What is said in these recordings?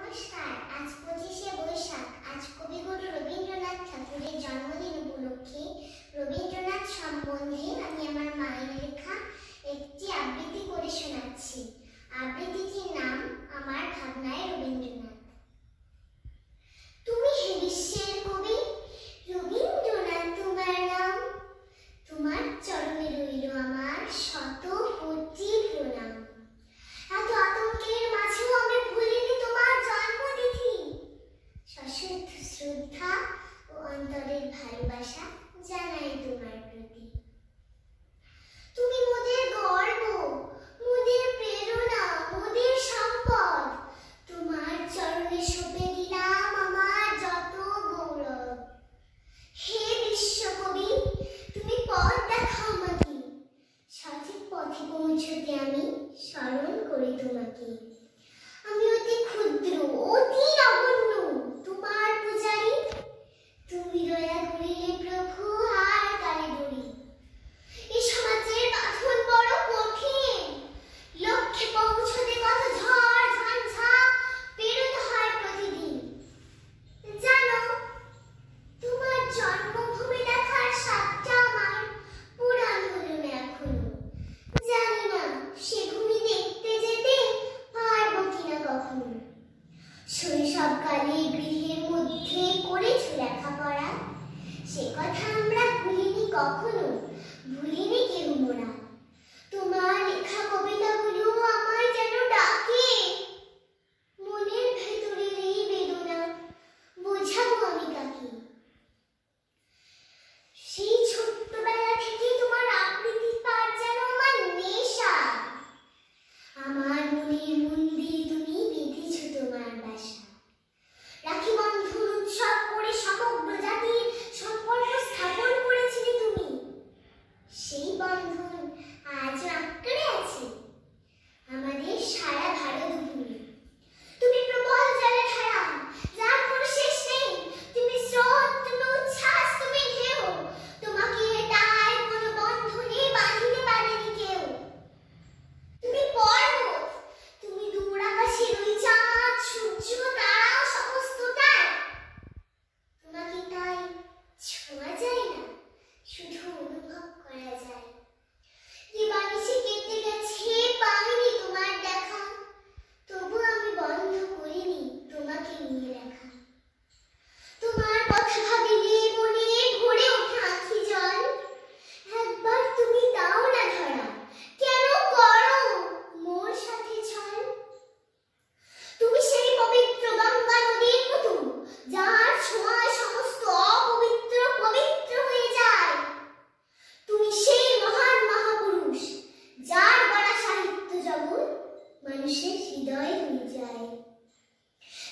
নমস্কার। আজ 25শে বৈশাখ। আজ কবিগুরু রবীন্দ্রনাথ ঠাকুরের জন্মদিন উপলক্ষে রবীন্দ্রনাথ সম্বন্ধে আমি আমার মায়ের লেখা একটি আবৃত্তি করে শোনাচ্ছি। আবৃত্তিটির নাম আমার ভাবনায় রবীন্দ্রনাথ। তুমি হে বিশ্বের কবি, রবীন্দ্রনাথ তোমার নাম। তোমার চরণে রইল আমার শত কোটি প্রণাম। এত আতঙ্কের মাঝেও আমি ভুলিনি তোমার জন্মতিথি। সশ্রদ্ধ শ্রদ্ধা ও অন্তরের ভালোবাসা জানাই তোমার প্রতি। তুমি মোদের গর্ব, মোদের প্রেরণা, মোদের সম্পদ। তোমার চরণে সঁপে দিলাম আমার যত গৌরব। হে বিশ্বকবি, তুমি পথ দেখাও আমাকে। সঠিক পথে পৌঁছতে আমি স্মরণ করি তোমাকে। আমি অতি ক্ষুদ্র, অতি নগণ্য, তোমার পূজারী। তুমি দয়া করিলে প্রভু আর তালে ধরি। এই সমাজের বাঁধন বড় কঠিন। লক্ষ্যে পৌঁছতে কত ঝড় ঝঞ্ঝা পেরোতে হয় প্রতিদিন। জানো, তোমার জন্মভূমি দেখার স্বাদটা আমার পুরান হলো না এখনো। জানি না সে ভূমি দেখতে যেতে পারবো কিনা কখনো। শৈশবকালে গৃহের মধ্যে করেছো লেখাপড়া, সে কথা আমরা ভুলিনি কখনো, ভুলিনি কেউ মোরা। তোমার লেখা কবিতাগুলো আমায় যেন ডাকে। মনের ভেতরের এই বেদনা বোঝাবো আমি কাকে। সেই ছোট্টবেলা থেকে তোমার আবৃত্তি পাঠ যেন আমার নেশা। আমার মনের মন্দিরে তুমি বেঁধেছো তোমার বাসা। রাখি বন্ধন উৎসব করে সমগ্র জাতির সম্পর্ক স্থাপন করেছিলে তুমি। সেই বন্ধন আজও আঁকড়ে আছে আমাদের সারা ভারত ভূমি। তুমি প্রবল জলধারা, যার কোনো শেষ নেই। তুমি স্রোত, তুমি উচ্ছ্বাস, তুমি ঢেউ। তোমাকে তাই কোনো বন্ধনে বাঁধিতে পারেনি কেউ। তুমি পর্বত, তুমি দূর আকাশের ওই চাঁদ, সূর্য, তারা সমস্তটাই। তোমাকে তাই ছোঁয়া যায় না, শুধু অনুভব করা যায়। যে বানিশে কেটে গেছে, পাইনি তোমার দেখা, তবু আমি বন্ধ করিনি তোমাকে নিয়ে রাখা। তোমার কথা ভাবিলে মনে ভরে ওঠে আঁখি জল। একবার তুমি দাও না ধরা, কেন করো মোর সাথে ছল? তুমি সেই পবিত্র গঙ্গা নদীর মতো, যার ছোঁয়ায় সমস্ত অপবিত্র পবিত্র হয়ে যায়। তুমি সেই মহান মহাপুরুষ, যার গড়া সাহিত্য জগৎ মানুষের হৃদয়ে হয়ে যায়।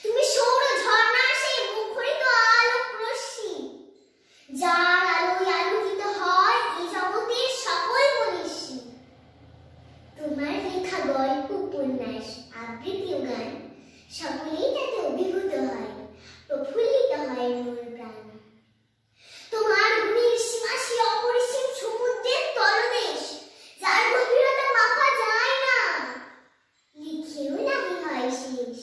তুমি সৌর ঝর্ণার সেই মুখরিত আলোক রশ্মি, যার আলোয় আলোকিত হয় এই জগতের সকল মনীষী। তোমার লেখা গল্প, উপন্যাস, আবৃত্তি ও গান সকলেই তাতে অভিভূত হয়, প্রফুল্লিত হয় মোর প্রাণ। তোমার গুণের সীমা সে অপরিসীম সমুদ্রের তলদেশ, যার গভীরতা মাপা যায় না, লিখেও নাহি হয় শেষ।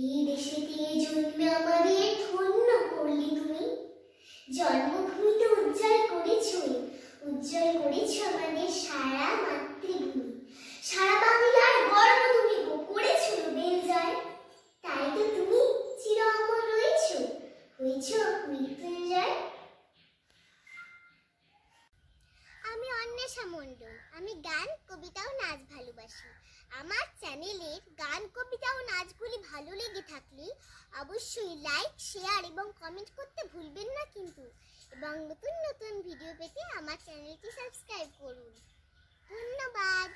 এই দেশেতে জন্মে আমাদের ধন্য করলে তুমি। জন্মভূমিতে উজ্জ্বল করেছো আমাদের সারা মাতৃভূমি। সারা বাংলার গর্ব তুমি গো, করেছো নোবেল জয়। তাই তো তুমি চির অমর রয়েছো, হয়েছো মৃত্যুঞ্জয়। আমি অন্বেষা মণ্ডল। আমি গান, কবিতা ও নাচ ভালোবাসি। আমার চ্যানেলের গান, কবিতা ও নাচগুলি ভালো লেগে থাকলে অবশ্যই লাইক, শেয়ার এবং কমেন্ট করতে ভুলবেন না কিন্তু। এবং নতুন নতুন ভিডিও পেতে আমার চ্যানেলটি সাবস্ক্রাইব করুন। ধন্যবাদ।